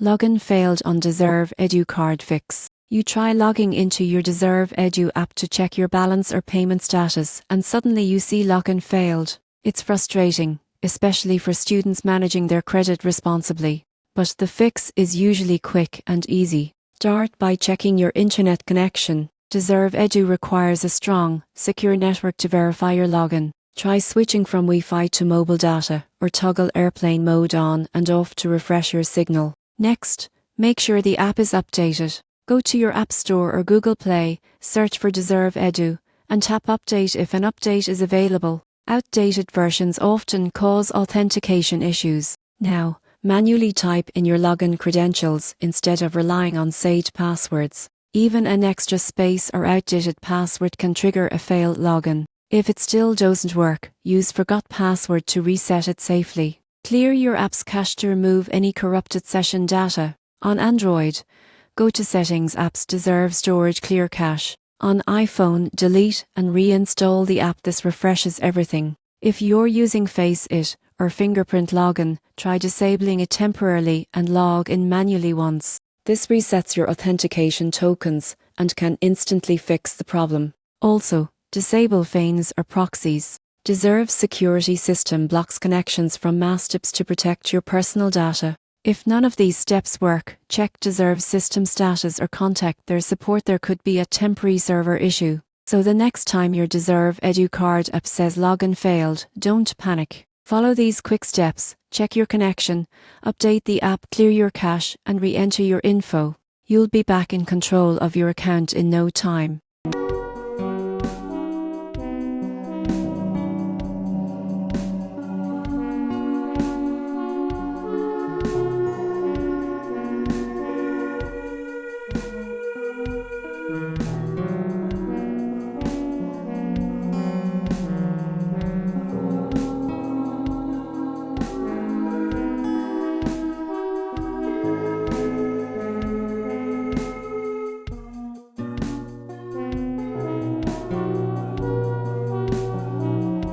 Login failed on Deserve EDU Card Fix. You try logging into your Deserve EDU app to check your balance or payment status, and suddenly you see login failed. It's frustrating, especially for students managing their credit responsibly. But the fix is usually quick and easy. Start by checking your internet connection. Deserve EDU requires a strong, secure network to verify your login. Try switching from Wi-Fi to mobile data, or toggle airplane mode on and off to refresh your signal. Next, make sure the app is updated. Go to your App Store or Google Play, search for Deserve EDU, and tap Update if an update is available. Outdated versions often cause authentication issues. Now, manually type in your login credentials instead of relying on saved passwords. Even an extra space or outdated password can trigger a failed login. If it still doesn't work, use Forgot Password to reset it safely. Clear your app's cache to remove any corrupted session data. On Android, go to Settings, Apps, Deserve Storage Clear Cache. On iPhone, delete and reinstall the app. This refreshes everything. If you're using Face It or fingerprint login, try disabling it temporarily and log in manually once. This resets your authentication tokens and can instantly fix the problem. Also, disable feigns or proxies. Deserve's security system blocks connections from mass tips to protect your personal data. If none of these steps work, check Deserve's system status or contact their support. There could be a temporary server issue. So the next time your Deserve EDU Card app says login failed, don't panic. Follow these quick steps, check your connection, update the app, clear your cache, and re-enter your info. You'll be back in control of your account in no time.